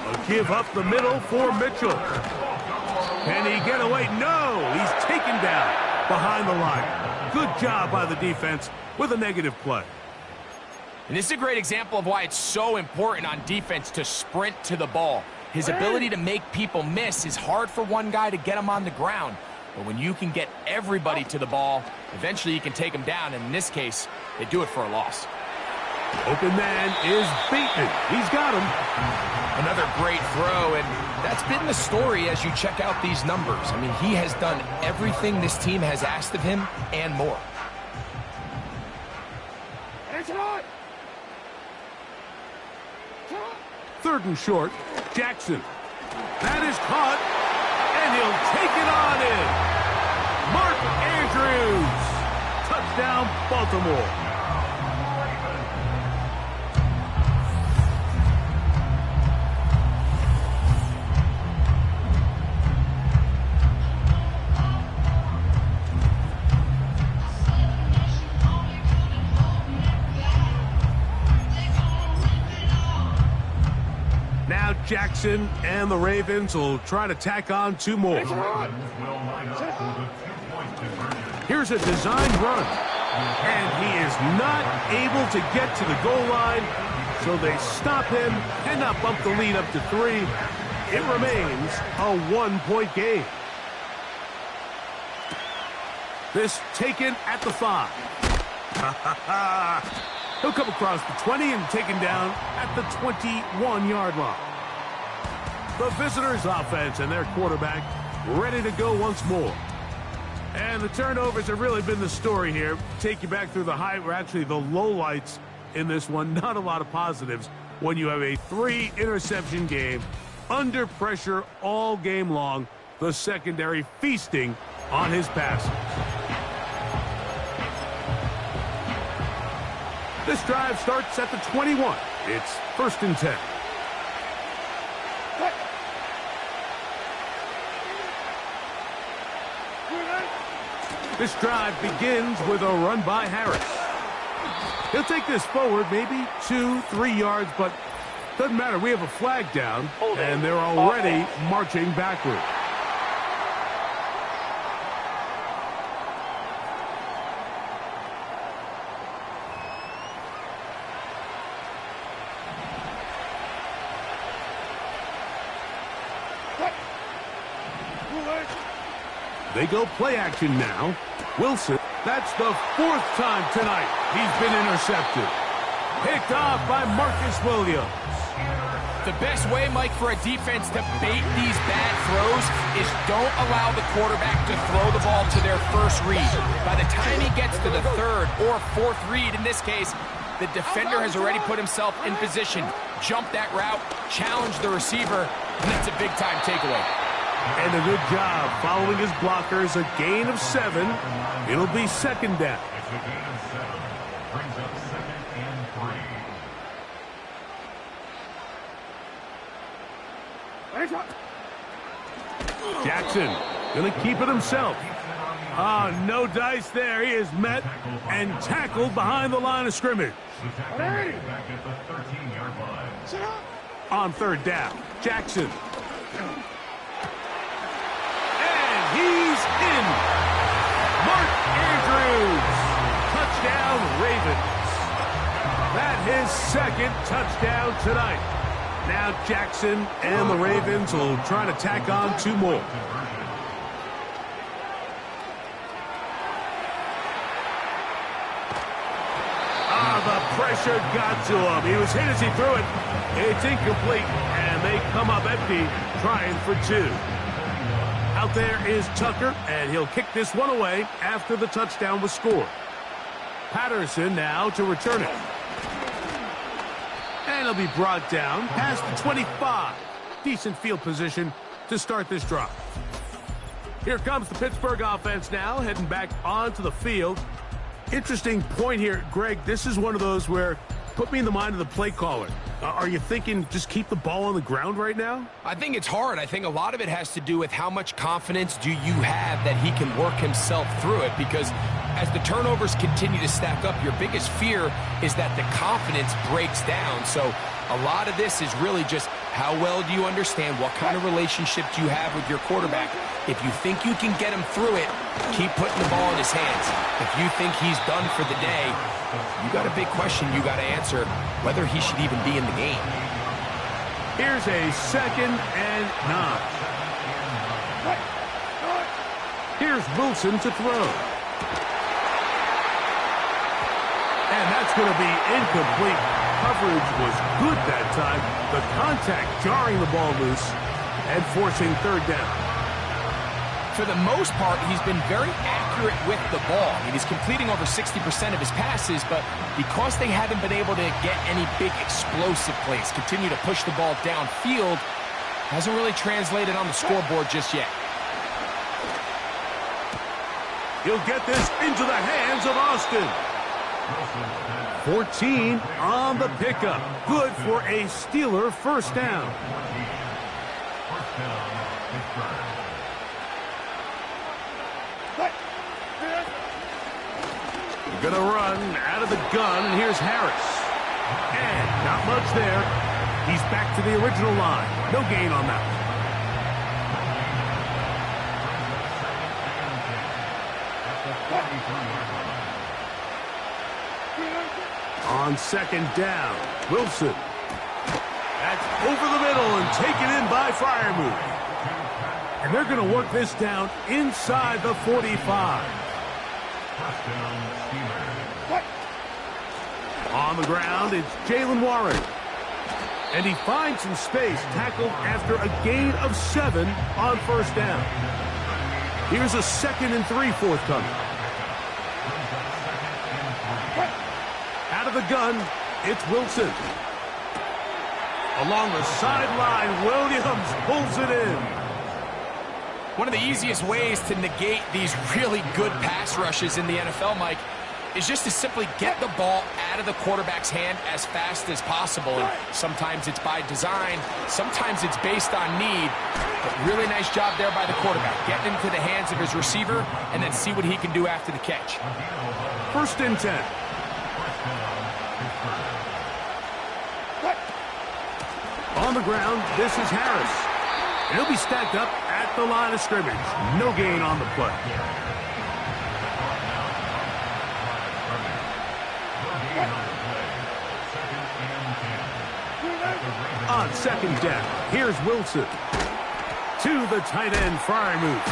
A give up the middle for Mitchell. Can he get away? No, he's taken down behind the line. Good job by the defense with a negative play. And this is a great example of why it's so important on defense to sprint to the ball. His ability to make people miss is hard for one guy to get him on the ground. But when you can get everybody to the ball, eventually you can take him down. And in this case, they do it for a loss. Open man is Bateman. He's got him. Another great throw, and that's been the story as you check out these numbers. I mean, he has done everything this team has asked of him and more. Third and short, Jackson. That is caught, and he'll take it on in. Mark Andrews. Touchdown, Baltimore. Now Jackson and the Ravens will try to tack on 2 more. Here's a designed run. And he is not able to get to the goal line, so they stop him and not bump the lead up to 3. It remains a 1-point game. This taken at the 5. He'll come across the 20 and taken down at the 21-yard line. The visitors' offense and their quarterback ready to go once more. And the turnovers have really been the story here. Take you back through the the lowlights in this one. Not a lot of positives when you have a 3-interception game under pressure all game long. The secondary feasting on his passes. This drive starts at the 21. It's 1st and 10. This drive begins with a run by Harris. He'll take this forward maybe 2-3 yards, but doesn't matter. We have a flag down, and they're already marching backward. They go play action now. Wilson, that's the 4th time tonight he's been intercepted. Picked off by Marcus Williams. The best way, Mike, for a defense to bait these bad throws is don't allow the quarterback to throw the ball to their first read. By the time he gets to the 3rd or 4th read, in this case, the defender has already put himself in position, jump that route, challenge the receiver, and that's a big-time takeaway. And a good job following his blockers. A gain of 7. It'll be 2nd down. It's a gain of 7. Brings up 2nd and 3. Jackson going to keep it himself. No dice there. He is met and tackled behind the line of scrimmage. Back at the 13-yard line. On 3rd down, Jackson. He's in. Mark Andrews. Touchdown, Ravens. That his 2nd touchdown tonight. Now Jackson and the Ravens will try to tack on 2 more. The pressure got to him. He was hit as he threw it. It's incomplete, and they come up empty, trying for 2. Out there is Tucker, and he'll kick this one away after the touchdown was scored. Patterson now to return it. And he'll be brought down past the 25. Decent field position to start this drive. Here comes the Pittsburgh offense now, heading back onto the field. Interesting point here, Greg. This is one of those where, put me in the mind of the play caller. Are you thinking just keep the ball on the ground right now? I think it's hard. I think a lot of it has to do with how much confidence do you have that he can work himself through it, because as the turnovers continue to stack up, your biggest fear is that the confidence breaks down. So a lot of this is really just how well do you understand, what kind of relationship do you have with your quarterback. If you think you can get him through it, keep putting the ball in his hands. If you think he's done for the day, you got a big question you got to answer, whether he should even be in the game. Here's a 2nd and 9. Here's Wilson to throw. And that's going to be incomplete. Coverage was good that time. The contact jarring the ball loose and forcing 3rd down. For the most part, he's been very accurate with the ball. I mean, he's completing over 60% of his passes, but because they haven't been able to get any big explosive plays, continue to push the ball downfield, hasn't really translated on the scoreboard just yet. He'll get this into the hands of Austin. 14 on the pickup. Good for a Steeler 1st down. Going to run out of the gun, and here's Harris. And not much there. He's back to the original line. No gain on that one. On 2nd down, Wilson. That's over the middle and taken in by Freiermuth. And they're going to work this down inside the 45. On the ground, it's Jalen Warren. And he finds some space, tackled after a gain of 7 on 1st down. Here's a 2nd and 3 forthcoming. Out of the gun, it's Wilson. Along the sideline, Williams pulls it in. One of the easiest ways to negate these really good pass rushes in the NFL, Mike, is just to simply get the ball out of the quarterback's hand as fast as possible. And sometimes it's by design, sometimes it's based on need. But really nice job there by the quarterback, getting into the hands of his receiver and then see what he can do after the catch. 1st and 10. On the ground, this is Harris. He'll be stacked up at the line of scrimmage. No gain on the play. On 2nd down, here's Wilson. To the tight end, Freiermuth.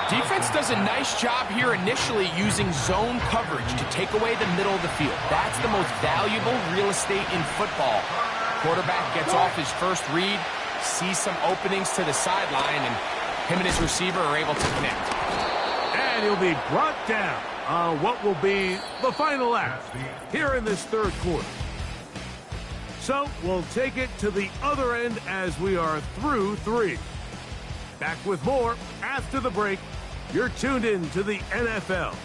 Defense does a nice job here initially using zone coverage to take away the middle of the field. That's the most valuable real estate in football. Quarterback gets off his first read, sees some openings to the sideline, and him and his receiver are able to connect. And he'll be brought down on what will be the final act here in this 3rd quarter. So we'll take it to the other end as we are through 3. Back with more after the break. You're tuned in to the NFL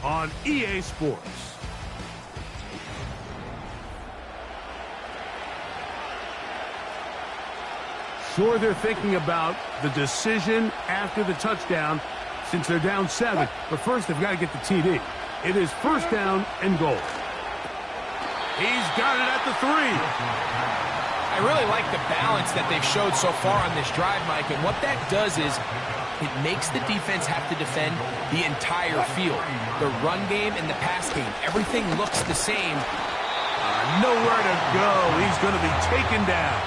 on EA Sports. Sure, they're thinking about the decision after the touchdown since they're down 7. But first, they've got to get the TD. It is 1st down and goal. He's got it at the 3. I really like the balance that they've showed so far on this drive, Mike. And what that does is it makes the defense have to defend the entire field. The run game and the pass game, everything looks the same. Nowhere to go. He's going to be taken down.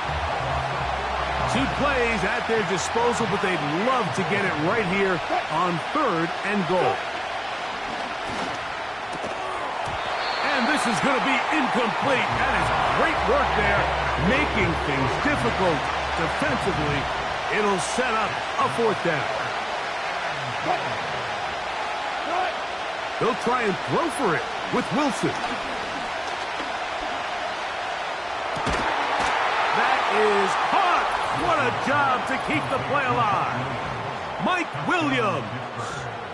2 plays at their disposal, but they'd love to get it right here on 3rd and goal. And this is going to be incomplete. That is great work there, making things difficult defensively. It'll set up a 4th down. They'll try and throw for it with Wilson. That is caught. What a job to keep the play alive. Mike Williams.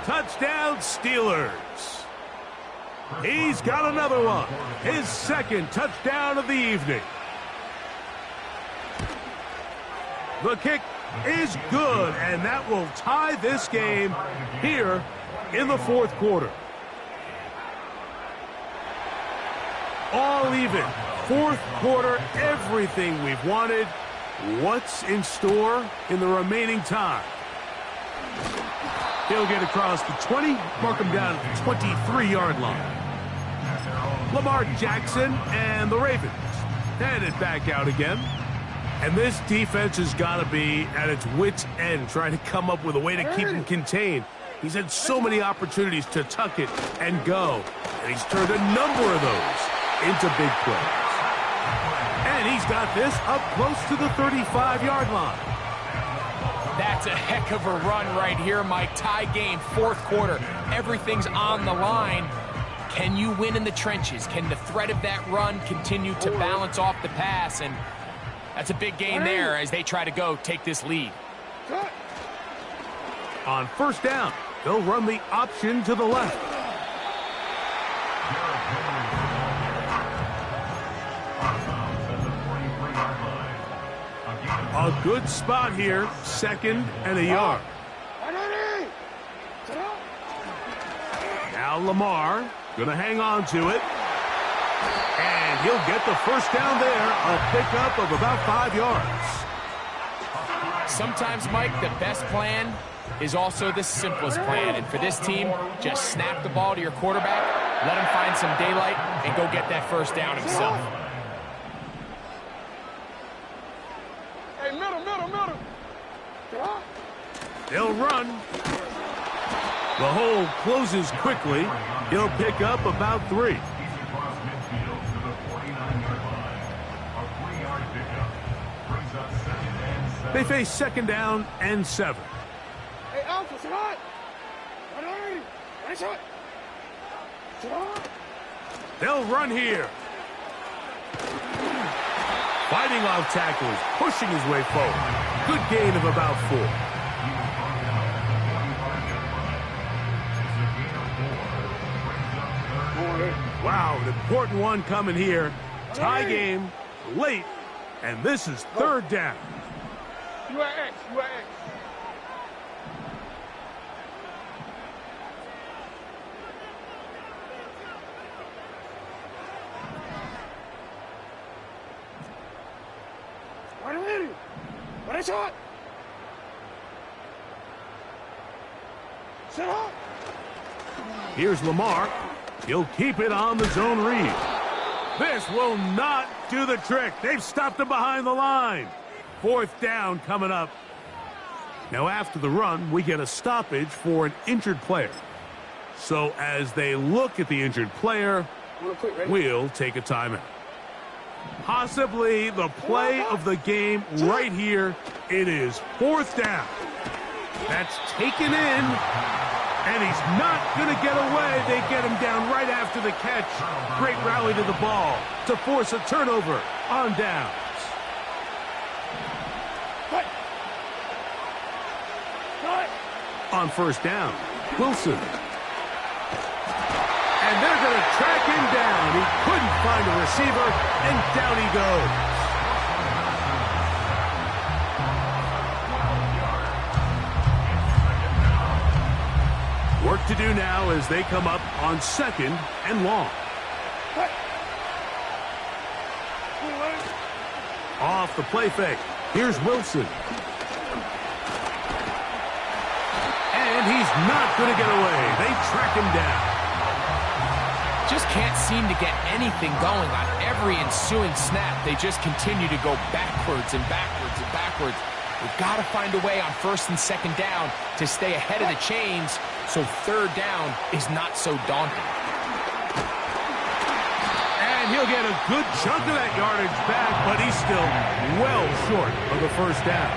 Touchdown, Steelers. He's got another one. His 2nd touchdown of the evening. The kick is good, and that will tie this game here in the 4th quarter. All even. 4th quarter, everything we've wanted. What's in store in the remaining time? He'll get across the 20, mark him down at the 23-yard line. Lamar Jackson and the Ravens headed back out again. And this defense has got to be at its wits' end, trying to come up with a way to keep him contained. He's had so many opportunities to tuck it and go, and he's turned a number of those into big plays. And he's got this up close to the 35-yard line. That's a heck of a run right here, Mike. Tie game, fourth quarter. Everything's on the line. Can you win in the trenches? Can the threat of that run continue to balance off the pass? And that's a big gain there as they try to take this lead. On first down, they'll run the option to the left. A good spot here, 2nd and a yard. Now Lamar gonna hang on to it. And he'll get the first down there, a pickup of about 5 yards. Sometimes, Mike, the best plan is also the simplest plan. And for this team, just snap the ball to your quarterback, let him find some daylight, and go get that first down himself. Hey, middle. They'll run. The hole closes quickly. He'll pick up about 3. They face 2nd down and 7. Hey, Alpha, sit on. They'll run here. Fighting off tackles, pushing his way forward. Good gain of about 4. Wow, an important one coming here. Tie game, late, and this is 3rd down. You are X. What is it? Sit up. Here's Lamar. He'll keep it on the zone read. This will not do the trick. They've stopped him behind the line. 4th down coming up. Now after the run, we get a stoppage for an injured player. So as they look at the injured player, we'll take a timeout. Possibly the play of the game right here. It is 4th down. That's taken in, and he's not going to get away. They get him down right after the catch. Great rally to the ball to force a turnover on downs. On first down, Wilson. And they're going to track him down. He couldn't find a receiver, and down he goes. Work to do now as they come up on 2nd and long. Off the play fake. Here's Wilson. And he's not going to get away. They track him down. Just can't seem to get anything going on every ensuing snap. They just continue to go backwards and backwards and backwards. We've got to find a way on 1st and 2nd down to stay ahead of the chains so 3rd down is not so daunting. And he'll get a good chunk of that yardage back, but he's still well short of the first down.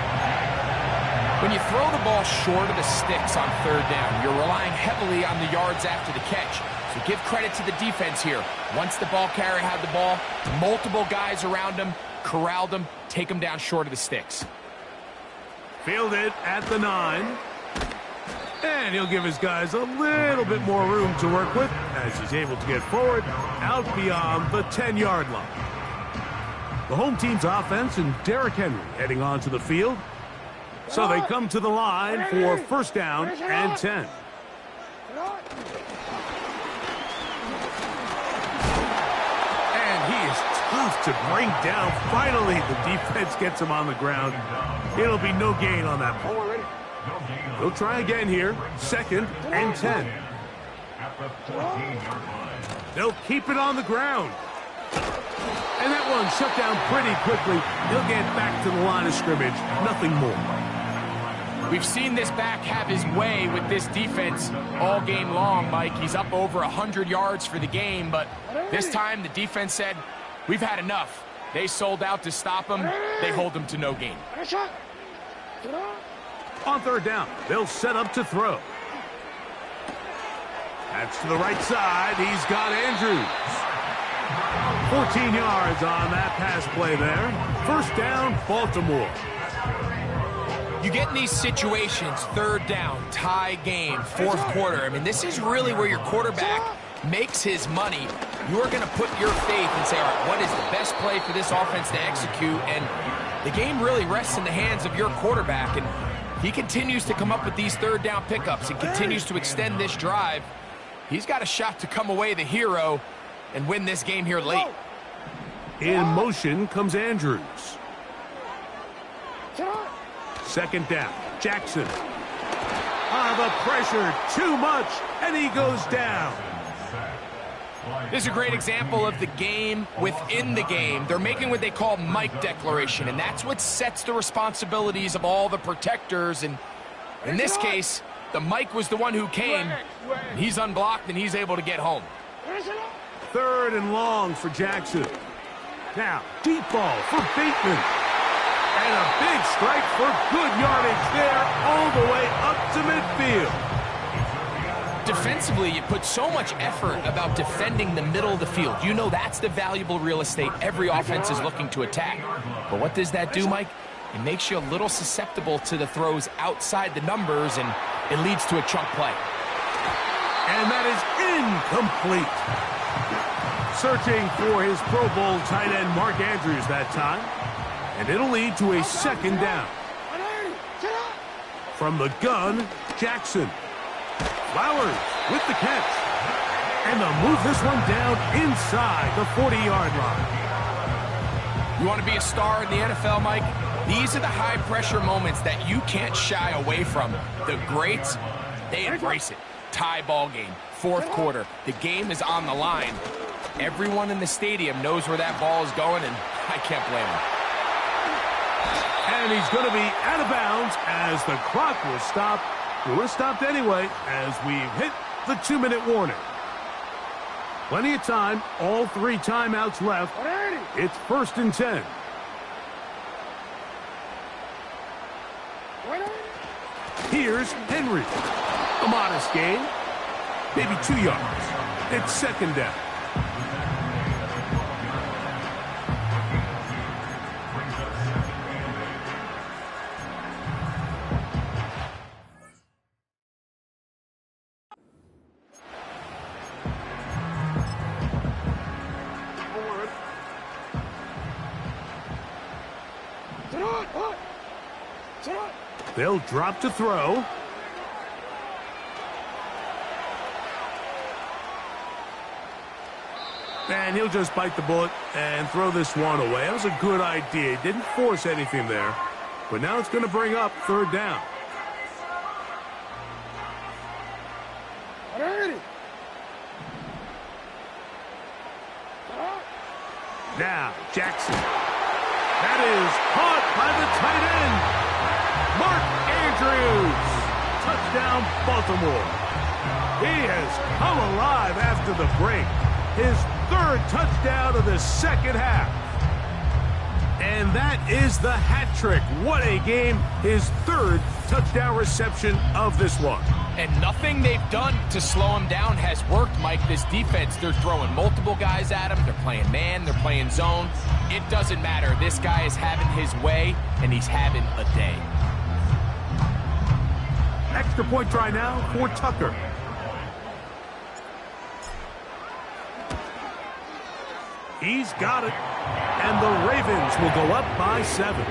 When you throw the ball short of the sticks on 3rd down, you're relying heavily on the yards after the catch. So give credit to the defense here. Once the ball carrier had the ball, multiple guys around him, corralled him, take him down short of the sticks. Fielded at the 9. And he'll give his guys a little bit more room to work with as he's able to get forward out beyond the 10-yard line. The home team's offense and Derrick Henry heading onto the field. So they come to the line for first down and 10. And he is tough to bring down. Finally, the defense gets him on the ground. It'll be no gain on that play. They'll try again here. 2nd and 10. They'll keep it on the ground. And that one shut down pretty quickly. He'll get back to the line of scrimmage. Nothing more. We've seen this back have his way with this defense all game long, Mike. He's up over 100 yards for the game, but this time the defense said, we've had enough. They sold out to stop him. They hold him to no gain. On third down, they'll set up to throw. That's to the right side. He's got Andrews. 14 yards on that pass play there. First down, Baltimore. You get in these situations, third down, tie game, fourth quarter. I mean, this is really where your quarterback makes his money. You're going to put your faith and say, all right, what is the best play for this offense to execute? And the game really rests in the hands of your quarterback. And he continues to come up with these third down pickups and continues to extend this drive. He's got a shot to come away the hero and win this game here late. In motion comes Andrews. Second down, Jackson. The pressure, too much, and he goes down. This is a great example of the game within the game. They're making what they call Mike declaration, and that's what sets the responsibilities of all the protectors. And in this case, the Mike was the one who came. He's unblocked, and he's able to get home. Third and long for Jackson. Now, deep ball for Bateman. And a big strike for good yardage there all the way up to midfield. Defensively, you put so much effort about defending the middle of the field. You know that's the valuable real estate every offense is looking to attack. But what does that do, Mike? It makes you a little susceptible to the throws outside the numbers, and it leads to a chunk play. And that is incomplete. Searching for his Pro Bowl tight end Mark Andrews that time. And it'll lead to a second down. From the gun, Jackson. Flowers with the catch. And they'll move this one down inside the 40-yard line. You want to be a star in the NFL, Mike? These are the high-pressure moments that you can't shy away from. The greats, they embrace it. Tie ball game, fourth quarter. The game is on the line. Everyone in the stadium knows where that ball is going, and I can't blame them. And he's going to be out of bounds as the clock will stop. It was stopped anyway as we've hit the 2-minute warning. Plenty of time, all 3 timeouts left. It's 1st and 10. Here's Henry. A modest gain, maybe 2 yards. It's second down. They'll drop to throw. And he'll just bite the bullet and throw this one away. That was a good idea. He didn't force anything there. But now it's going to bring up third down. Now, Jackson. That is caught by the tight end. Mark Andrews. Touchdown, Baltimore. He has come alive after the break. His 3rd touchdown of the second half. And that is the hat trick. What a game. His 3rd touchdown reception of this one. And nothing they've done to slow him down has worked, Mike. This defense, they're throwing multiple guys at him. They're playing man. They're playing zone. It doesn't matter. This guy is having his way, and he's having a day. Extra point try now for Tucker. He's got it. And the Ravens will go up by 7.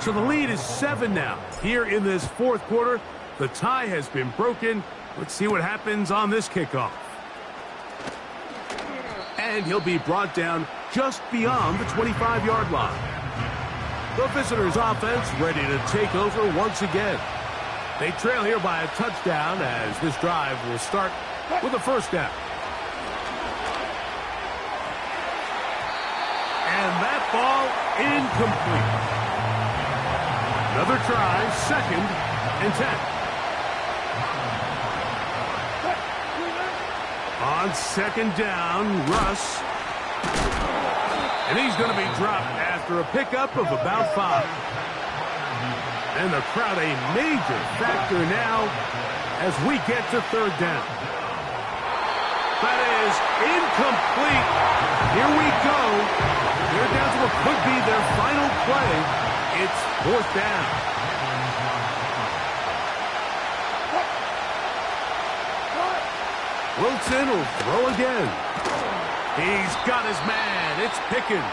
So the lead is 7 now. Here in this fourth quarter, the tie has been broken. Let's see what happens on this kickoff. And he'll be brought down just beyond the 25-yard line. The visitors' offense ready to take over once again. They trail here by a touchdown as this drive will start with a first down. And that ball incomplete. Another try, 2nd and 10. On 2nd down, Russ. And he's going to be dropped after a pickup of about 5. And the crowd a major factor now as we get to 3rd down. That is incomplete. Here we go. They're down to what could be their final play. It's 4th down. Wilson will throw again. He's got his man. It's Pickens.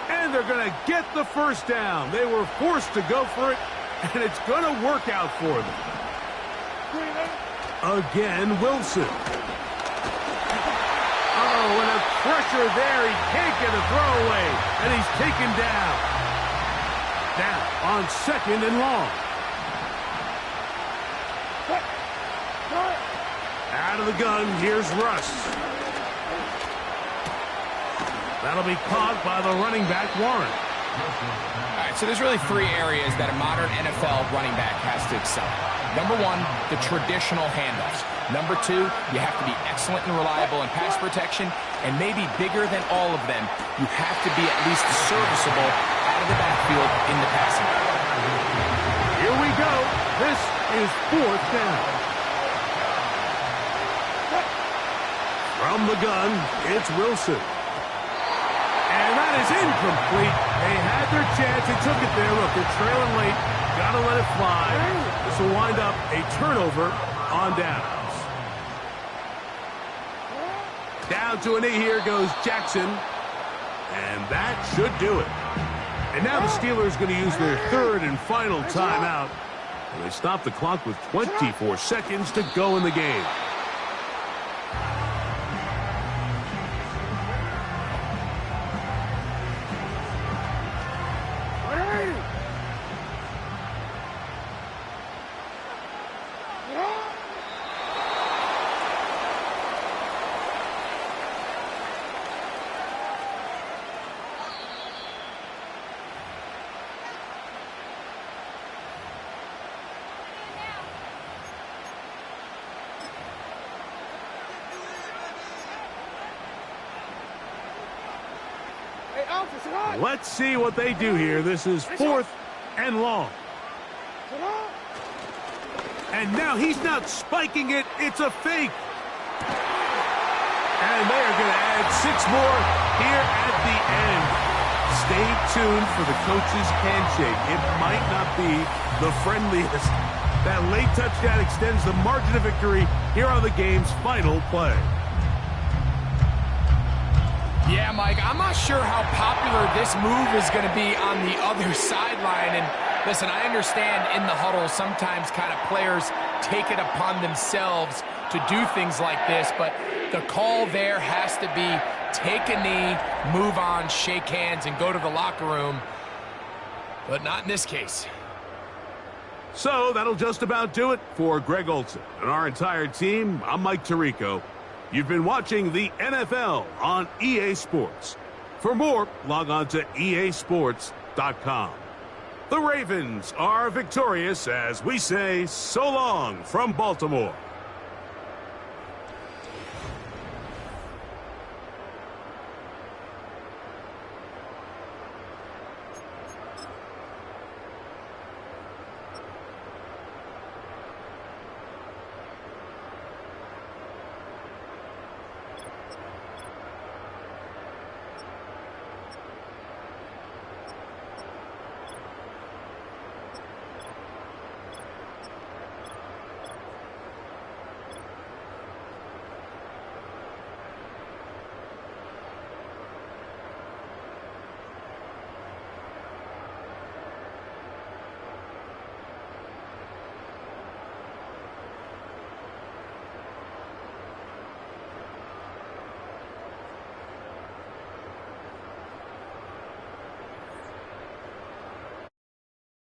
And they're going to get the first down. They were forced to go for it, and it's going to work out for them. Again, Wilson. Oh, and a pressure there. He can't get a throwaway, and he's taken down. Now on 2nd and long. Out of the gun, here's Russ. That'll be caught by the running back, Warren. All right, so there's really 3 areas that a modern NFL running back has to excel. Number 1, the traditional handoffs. Number 2, you have to be excellent and reliable in pass protection, and maybe bigger than all of them, you have to be at least serviceable out of the backfield in the passing game. Here we go. This is 4th down. From the gun, it's Wilson. And that is incomplete. They had their chance. They took it there. Look, they're trailing late. Got to let it fly. This will wind up a turnover on downs. Down to a knee here goes Jackson. And that should do it. And now the Steelers going to use their 3rd and final timeout. And they stop the clock with 24 seconds to go in the game. Let's see what they do here. This is 4th and long. And now he's not spiking it. It's a fake. And they are going to add 6 more here at the end. Stay tuned for the coach's handshake. It might not be the friendliest. That late touchdown extends the margin of victory here on the game's final play. Yeah, Mike, I'm not sure how popular this move is going to be on the other sideline. And listen, I understand in the huddle sometimes kind of players take it upon themselves to do things like this, but the call there has to be take a knee, move on, shake hands, and go to the locker room. But not in this case. So that'll just about do it for Greg Olson and our entire team. I'm Mike Tirico. You've been watching the NFL on EA Sports. For more, log on to easports.com. The Ravens are victorious as we say so long from Baltimore.